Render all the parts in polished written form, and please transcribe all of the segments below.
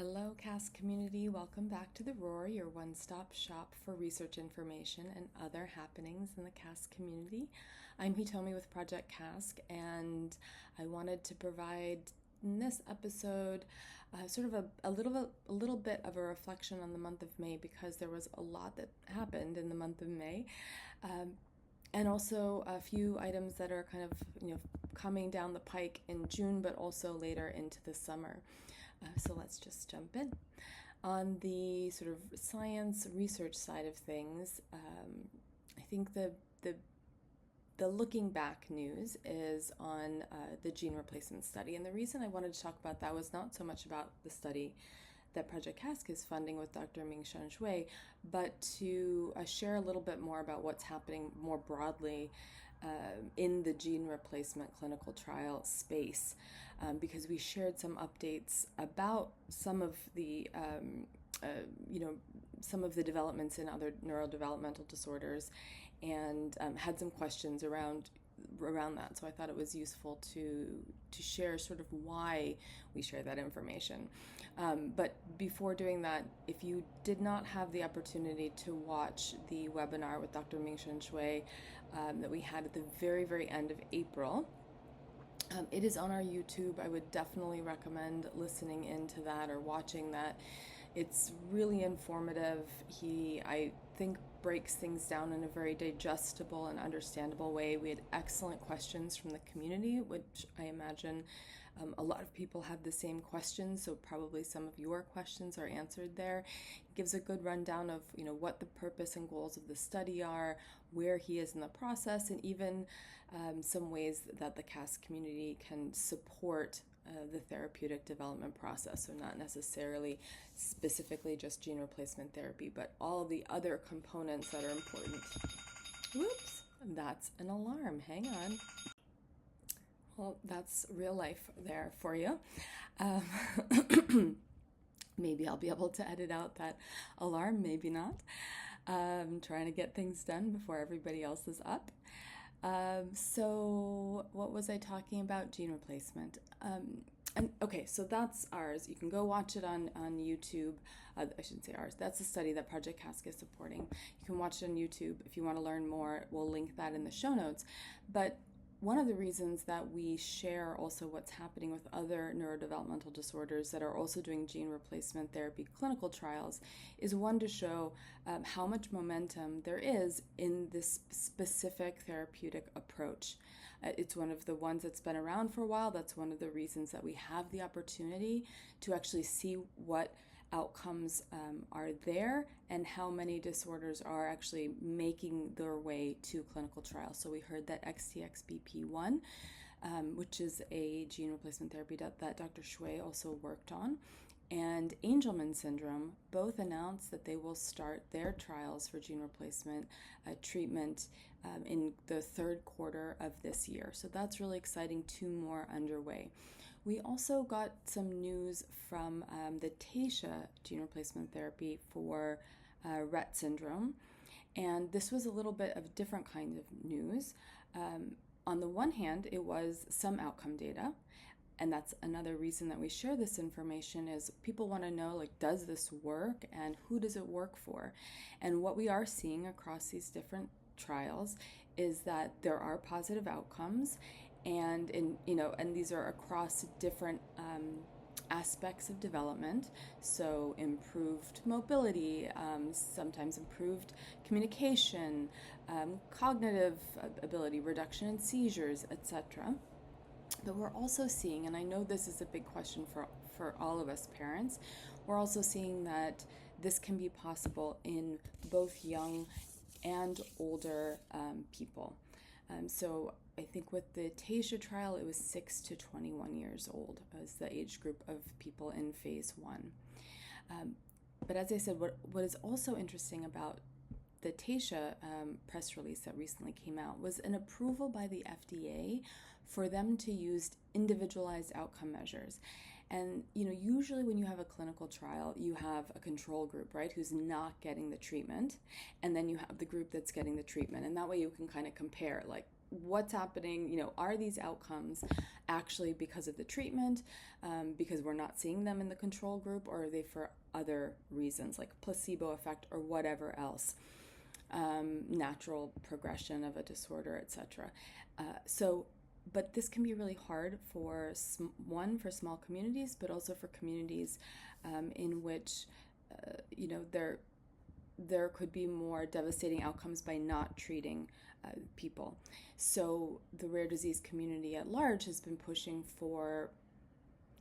Hello, CASK community. Welcome back to The Roar, your one-stop shop for research information and other happenings in the CASK community. I'm Hitomi with Project CASK, and I wanted to provide in this episode sort of a little bit of a reflection on the month of May, because there was a lot that happened in the month of May. And also a few items that are kind of, coming down the pike in June, but also later into the summer. So let's just jump in. On the sort of science research side of things, I think the looking back news is on the gene replacement study. And the reason I wanted to talk about that was not so much about the study that Project CASK is funding with Dr. Ming-Shan Shui, but to share a little bit more about what's happening more broadly in the gene replacement clinical trial space, because we shared some updates about some of the some of the developments in other neurodevelopmental disorders, and had some questions around that. So I thought it was useful to share sort of why we share that information. But before doing that, if you did not have the opportunity to watch the webinar with Dr. Ming-Shan Shui that we had at the very, very end of April, it is on our YouTube. I would definitely recommend listening into that or watching that. It's really informative. I think, breaks things down in a very digestible and understandable way. We had excellent questions from the community, which I imagine a lot of people have the same questions, so probably some of your questions are answered there. It gives a good rundown of what the purpose and goals of the study are, where he is in the process, and even some ways that the CASK community can support the therapeutic development process. So not necessarily specifically just gene replacement therapy, but all the other components that are important. Whoops, that's an alarm. Hang on. Well, that's real life there for you. Maybe I'll be able to edit out that alarm, maybe not. Trying to get things done before everybody else is up. So what was I talking about? Gene replacement. Okay, so that's ours. You can go watch it on YouTube. I shouldn't say ours. That's a study that Project CASK is supporting. You can watch it on YouTube. If you want to learn more, we'll link that in the show notes. But one of the reasons that we share also what's happening with other neurodevelopmental disorders that are also doing gene replacement therapy clinical trials is, one, to show how much momentum there is in this specific therapeutic approach. It's one of the ones that's been around for a while. That's one of the reasons that we have the opportunity to actually see what outcomes are there and how many disorders are actually making their way to clinical trials. So we heard that XTXBP1, which is a gene replacement therapy that Dr. Shui also worked on, and Angelman syndrome both announced that they will start their trials for gene replacement treatment in the third quarter of this year. So that's really exciting. 2 more underway. We also got some news from the Taysha gene replacement therapy for Rett syndrome, and this was a little bit of different kind of news. On the one hand, it was some outcome data, and that's another reason that we share this information, is people want to know, does this work and who does it work for? And what we are seeing across these different trials is that there are positive outcomes, and and these are across different aspects of development. So improved mobility, sometimes improved communication, cognitive ability, reduction in seizures, etc. But we're also seeing, and I know this is a big question for all of us parents, we're also seeing that this can be possible in both young and older people. So I think with the Taysha trial, it was 6 to 21 years old as the age group of people in phase 1. But as I said, what is also interesting about the Taysha press release that recently came out was an approval by the FDA for them to use individualized outcome measures. And usually when you have a clinical trial, you have a control group, right, who's not getting the treatment, and then you have the group that's getting the treatment, and that way you can kind of compare, what's happening, are these outcomes actually because of the treatment, because we're not seeing them in the control group, or are they for other reasons like placebo effect or whatever else, natural progression of a disorder, etc. But this can be really hard for small communities, but also for communities in which there could be more devastating outcomes by not treating people. So the rare disease community at large has been pushing for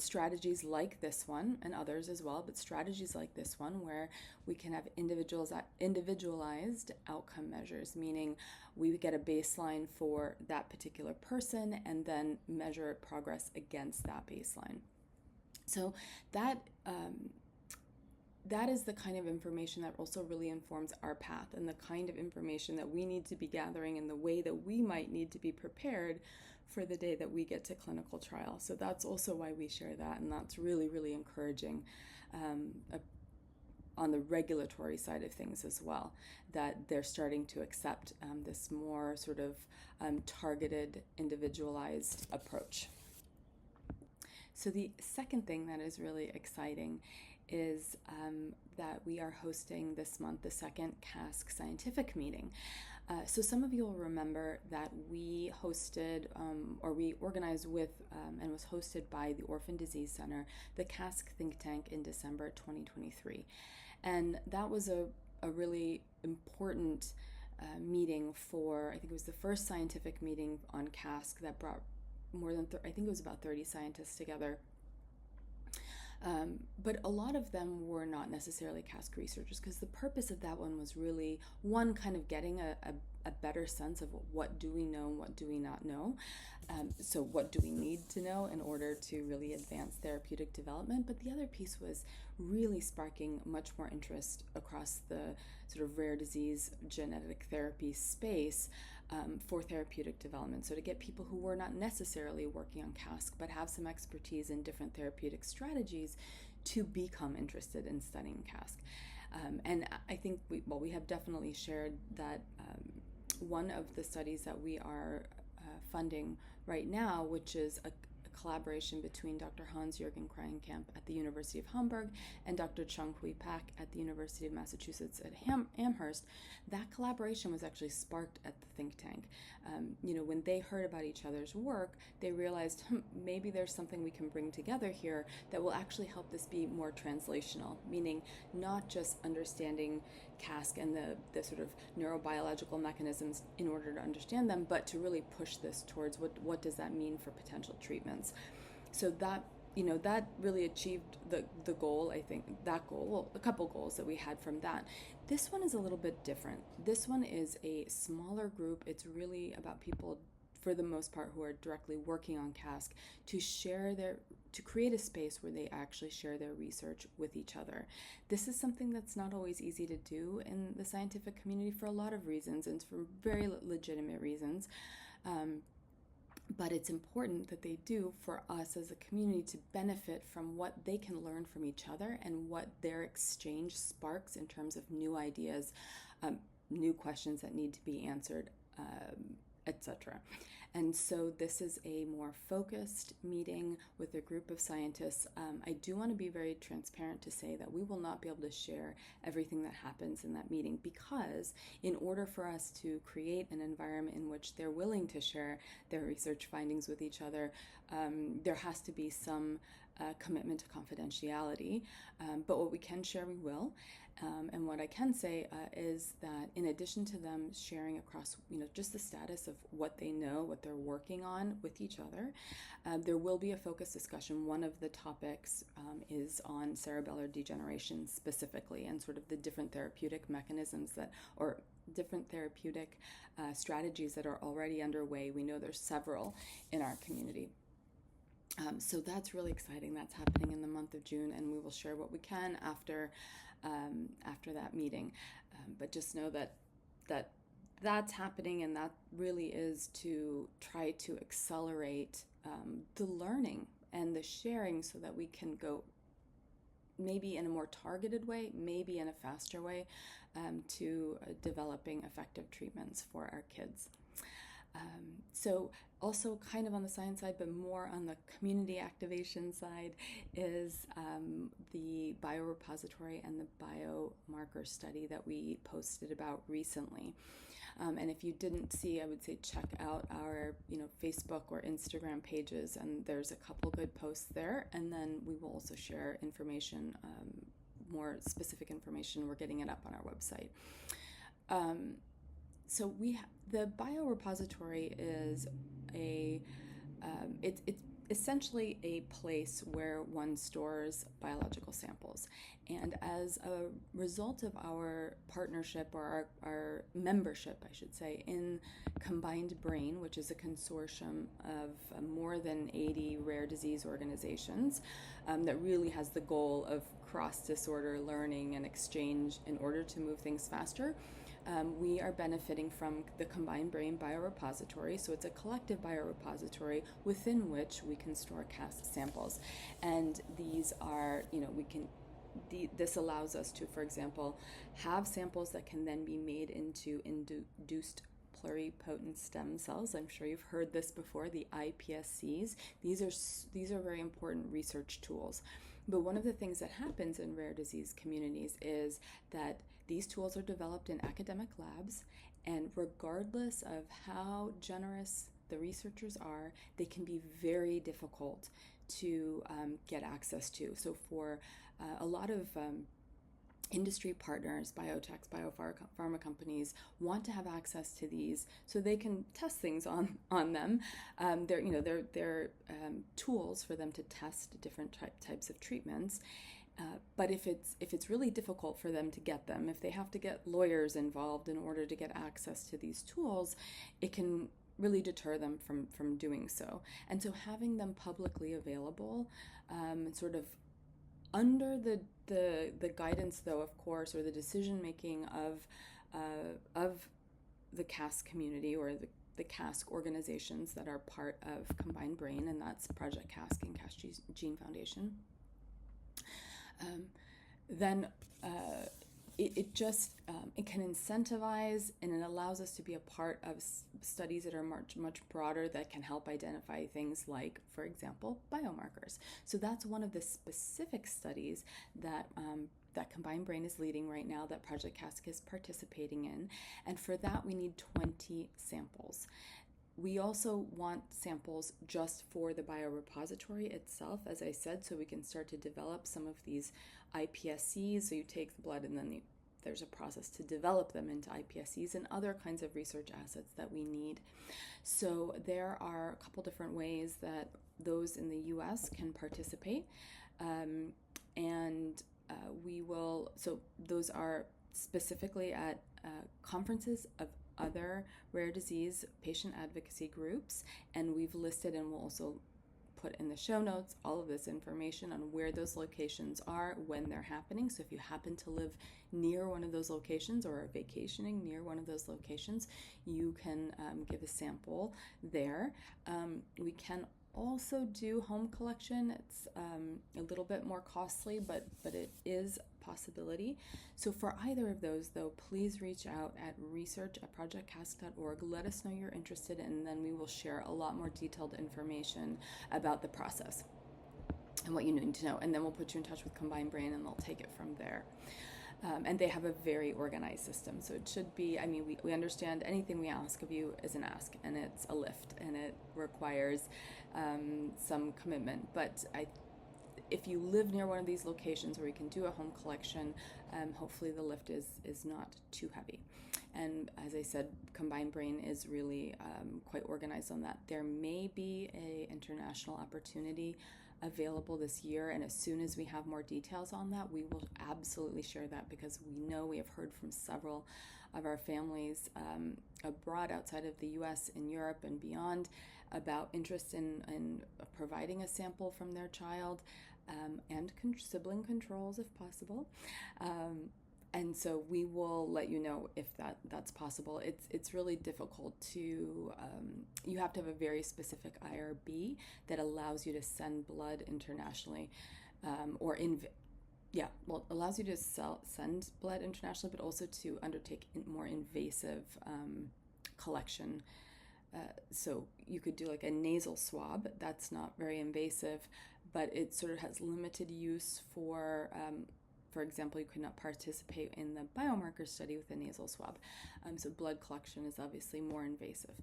strategies like this one, and others as well, but strategies like this one where we can have individualized outcome measures, meaning we would get a baseline for that particular person and then measure progress against that baseline. So that is the kind of information that also really informs our path, and the kind of information that we need to be gathering, and the way that we might need to be prepared for the day that we get to clinical trial. So that's also why we share that, and that's really, really encouraging on the regulatory side of things as well, that they're starting to accept this more sort of targeted, individualized approach. So the second thing that is really exciting is that we are hosting this month the second CASK Scientific meeting. So some of you will remember that we hosted, or we organized with and was hosted by the Orphan Disease Center, the CASK think tank in December 2023. And that was a really important meeting for, I think it was the first scientific meeting on CASK that brought more than, I think it was about 30 scientists together. But a lot of them were not necessarily CASK researchers, because the purpose of that one was really, one, kind of getting a better sense of what do we know and what do we not know. So what do we need to know in order to really advance therapeutic development? But the other piece was really sparking much more interest across the sort of rare disease genetic therapy space for therapeutic development. So to get people who were not necessarily working on CASK but have some expertise in different therapeutic strategies to become interested in studying CASK. And I think we have definitely shared that one of the studies that we are funding right now, which is a collaboration between Dr. Hans-Jürgen Kreienkamp at the University of Hamburg and Dr. Chung-Hui Pak at the University of Massachusetts at Amherst, that collaboration was actually sparked at the think tank. When they heard about each other's work, they realized maybe there's something we can bring together here that will actually help this be more translational, meaning not just understanding CASK and the sort of neurobiological mechanisms in order to understand them, but to really push this towards what does that mean for potential treatments. So that really achieved the goal, I think, a couple goals that we had from that. This one is a little bit different. This one is a smaller group. It's really about people, for the most part, who are directly working on CASK to create a space where they actually share their research with each other. This is something that's not always easy to do in the scientific community for a lot of reasons, and for very legitimate reasons. But it's important that they do for us as a community to benefit from what they can learn from each other and what their exchange sparks in terms of new ideas, new questions that need to be answered, etc. And so this is a more focused meeting with a group of scientists. I do want to be very transparent to say that we will not be able to share everything that happens in that meeting, because in order for us to create an environment in which they're willing to share their research findings with each other, there has to be some commitment to confidentiality. But what we can share, we will. And what I can say is that in addition to them sharing across, just the status of what they know, what they're working on with each other, there will be a focused discussion. One of the topics is on cerebellar degeneration specifically, and sort of the different therapeutic mechanisms or different therapeutic strategies that are already underway. We know there's several in our community. So that's really exciting. That's happening in the month of June, and we will share what we can after that meeting. But just know that's happening, and that really is to try to accelerate the learning and the sharing so that we can go maybe in a more targeted way, maybe in a faster way, to developing effective treatments for our kids. So also kind of on the science side, but more on the community activation side, is the biorepository and the biomarker study that we posted about recently. And if you didn't see, I would say check out our Facebook or Instagram pages, and there's a couple good posts there. And then we will also share information, more specific information. We're getting it up on our website. So the biorepository is it's essentially a place where one stores biological samples. And as a result of our partnership, or our membership, I should say, in COMBINEDBrain, which is a consortium of more than 80 rare disease organizations that really has the goal of cross-disorder learning and exchange in order to move things faster, we are benefiting from the COMBINEDBrain biorepository. So it's a collective biorepository within which we can store CASK samples. And these are, this allows us to, for example, have samples that can then be made into induced pluripotent stem cells. I'm sure you've heard this before, the iPSCs. These are very important research tools. But one of the things that happens in rare disease communities is that these tools are developed in academic labs, and regardless of how generous the researchers are, they can be very difficult to get access to. So for a lot of industry partners, biotechs, biopharma companies want to have access to these so they can test things on them. They're tools for them to test different types of treatments. But if it's really difficult for them to get them, if they have to get lawyers involved in order to get access to these tools, it can really deter them from doing so. And so having them publicly available, sort of under the guidance, though, of course, or the decision making of the CASK community, or the CASK organizations that are part of COMBINEDBrain, and that's Project CASK and CASK Gene Foundation. Then it can incentivize, and it allows us to be a part of studies that are much broader, that can help identify things like, for example, biomarkers. So that's one of the specific studies that that COMBINEDBrain is leading right now, that Project CASK is participating in, and for that we need 20 samples. We also want samples just for the biorepository itself, as I said, so we can start to develop some of these iPSCs. So you take the blood, and then there's a process to develop them into iPSCs and other kinds of research assets that we need. So there are a couple different ways that those in the US can participate. We will, so those are specifically at conferences of other rare disease patient advocacy groups, and we've listed, and we'll also put in the show notes, all of this information on where those locations are, when they're happening. So if you happen to live near one of those locations, or are vacationing near one of those locations, you can give a sample there. We can also do home collection. It's a little bit more costly, but it is a possibility. So for either of those, though, please reach out at research@projectcask.org. Let us know you're interested, and then we will share a lot more detailed information about the process and what you need to know. And then we'll put you in touch with COMBINEDBrain, and they'll take it from there. And they have a very organized system. So it should be, we understand anything we ask of you is an ask, and it's a lift, and it requires some commitment. But if you live near one of these locations where you can do a home collection, hopefully the lift is not too heavy. And as I said, COMBINEDBrain is really quite organized on that. There may be an international opportunity available this year, and as soon as we have more details on that, we will absolutely share that, because we know we have heard from several of our families abroad, outside of the US, in Europe and beyond, about interest in providing a sample from their child, and sibling controls if possible. And so we will let you know if that's possible. It's really difficult to, you have to have a very specific IRB that allows you to send blood internationally, allows you to send blood internationally, but also to undertake more invasive collection So you could do like a nasal swab. That's not very invasive, but it sort of has limited use for example, you could not participate in the biomarker study with a nasal swab. So blood collection is obviously more invasive.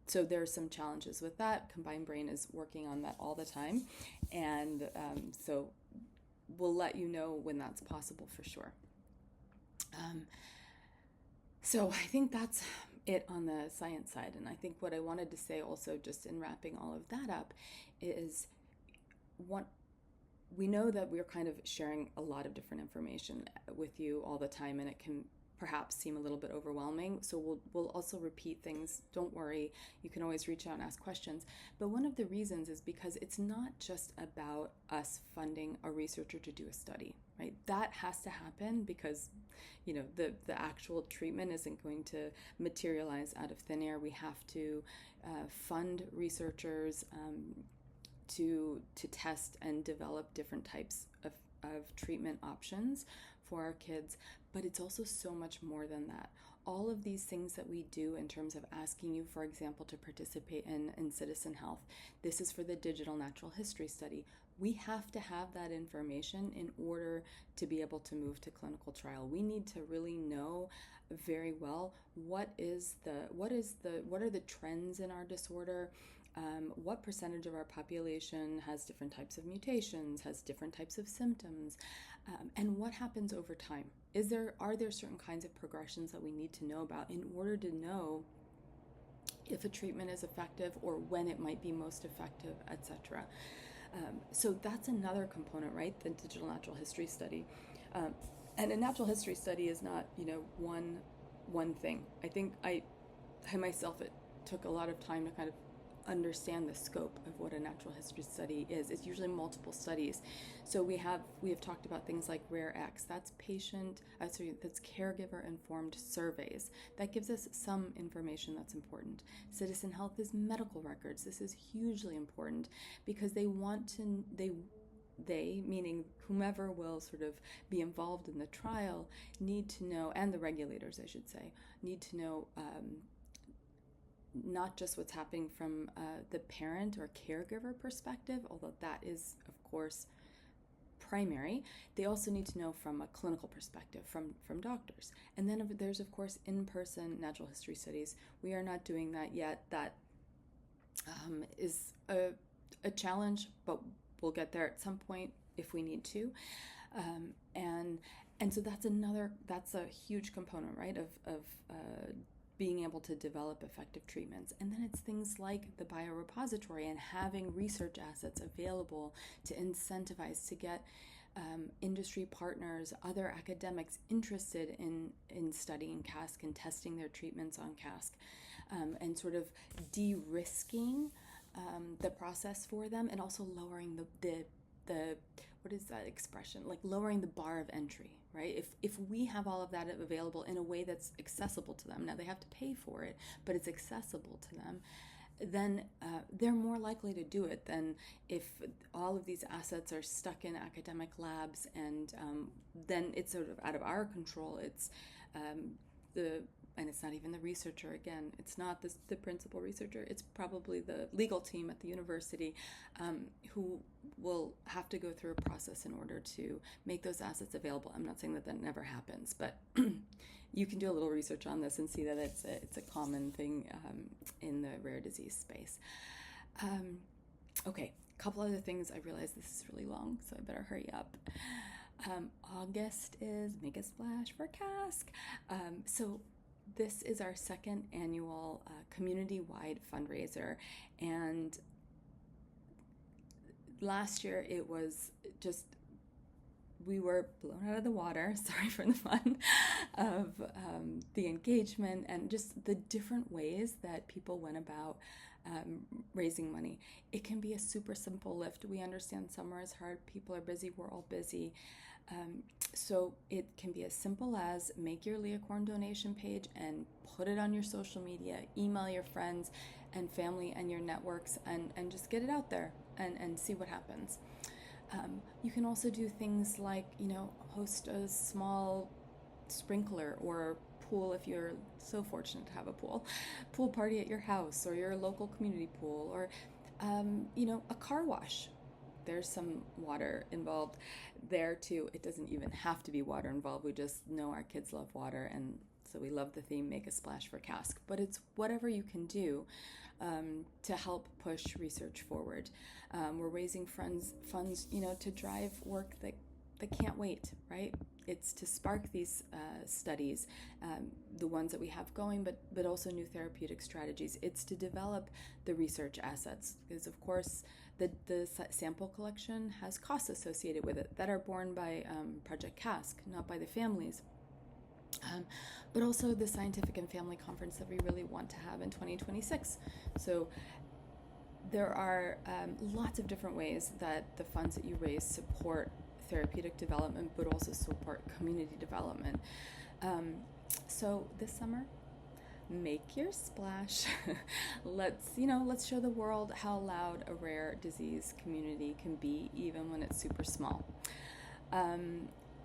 So there are some challenges with that. COMBINEDBrain is working on that all the time. And so we'll let you know when that's possible for sure. So I think that's it on the science side. And I think what I wanted to say also, just in wrapping all of that up, is we know that we're kind of sharing a lot of different information with you all the time, and it can perhaps seem a little bit overwhelming. So we'll also repeat things. Don't worry. You can always reach out and ask questions. But one of the reasons is because it's not just about us funding a researcher to do a study, right? That has to happen because, the actual treatment isn't going to materialize out of thin air. We have to fund researchers to test and develop different types of treatment options for our kids. But it's also so much more than that. All of these things that we do in terms of asking you, for example, to participate in citizen health, this is for the digital natural history study. We have to have that information in order to be able to move to clinical trial. We need to really know very well what are the trends in our disorder. What percentage of our population has different types of mutations, has different types of symptoms, and what happens over time? Are there certain kinds of progressions that we need to know about in order to know if a treatment is effective or when it might be most effective, etc. So that's another component, right? The digital natural history study. And a natural history study is not, one thing. I think I myself, it took a lot of time to kind of understand the scope of what a natural history study is. It's usually multiple studies. So we have talked about things like RARE-X. That's that's caregiver-informed surveys. That gives us some information that's important. Citizen health is medical records. This is hugely important because they meaning whomever will sort of be involved in the trial, need to know, and the regulators, I should say, need to know not just what's happening from the parent or caregiver perspective, although that is, of course, primary. They also need to know from a clinical perspective, from doctors. And then there's, of course, in-person natural history studies. We are not doing that yet. That is a challenge, but we'll get there at some point if we need to. And so that's a huge component, right, of being able to develop effective treatments. And then it's things like the biorepository and having research assets available to incentivize, to get industry partners, other academics interested in studying CASK and testing their treatments on CASK, and sort of de-risking the process for them, and also lowering the what is that expression? Like lowering the bar of entry, right? If we have all of that available in a way that's accessible to them, now they have to pay for it, but it's accessible to them, then they're more likely to do it than if all of these assets are stuck in academic labs, and then it's sort of out of our control. It's and it's not even the researcher, again, it's not the principal researcher, it's probably the legal team at the university who will have to go through a process in order to make those assets available. I'm not saying that never happens, but you can do a little research on this and see that it's a common thing in the rare disease space. Okay, a couple other things. I realize this is really long, so I better hurry up. August is Make a Splash for CASK. So this is our second annual community-wide fundraiser, and last year it was just, we were blown out of the water, sorry for the fun, of the engagement and just the different ways that people went about raising money. It can be a super simple lift. We understand summer is hard, people are busy, we're all busy. So it can be as simple as make your Liacorn donation page and put it on your social media, email your friends and family and your networks, and just get it out there and see what happens. You can also do things like, host a small sprinkler or pool, if you're so fortunate to have a pool party at your house, or your local community pool, or a car wash. There's some water involved there too. It doesn't even have to be water involved. We just know our kids love water, and so we love the theme Make a Splash for CASK. But it's whatever you can do to help push research forward. We're raising funds, to drive work that can't wait, right? It's to spark these studies, the ones that we have going, but also new therapeutic strategies. It's to develop the research assets, because of course the sample collection has costs associated with it that are borne by Project CASK, not by the families. But also the scientific and family conference that we really want to have in 2026. So there are lots of different ways that the funds that you raise support therapeutic development, but also support community development. So this summer, make your splash. Let's show the world how loud a rare disease community can be, even when it's super small.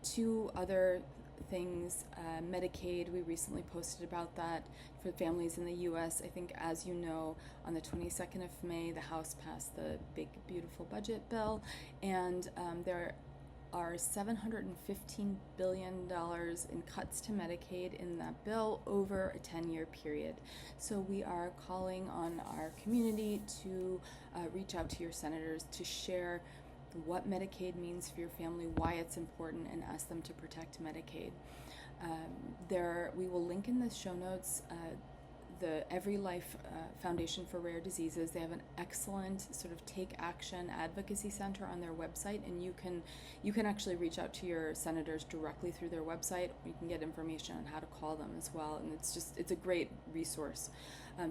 Two other things, Medicaid, we recently posted about that for families in the U.S. I think, as you know, on the 22nd of May, the House passed the big, beautiful budget bill, and there are $715 billion in cuts to Medicaid in that bill over a 10-year period. So we are calling on our community to reach out to your senators to share what Medicaid means for your family, why it's important, and ask them to protect Medicaid. We will link in the show notes the Every Life Foundation for Rare Diseases. They have an excellent sort of take action advocacy center on their website, and you can actually reach out to your senators directly through their website. You can get information on how to call them as well, and it's a great resource.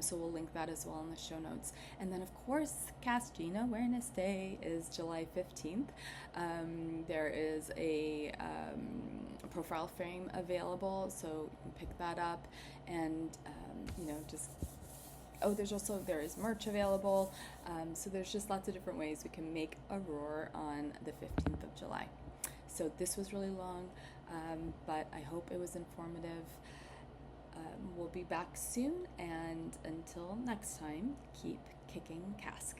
So we'll link that as well in the show notes. And then, of course, CASK Gene Awareness Day is July 15th. There is a profile frame available, so you can pick that up. And, there is merch available. So there's just lots of different ways we can make a roar on the 15th of July. So this was really long, but I hope it was informative. We'll be back soon, and until next time, keep kicking CASK.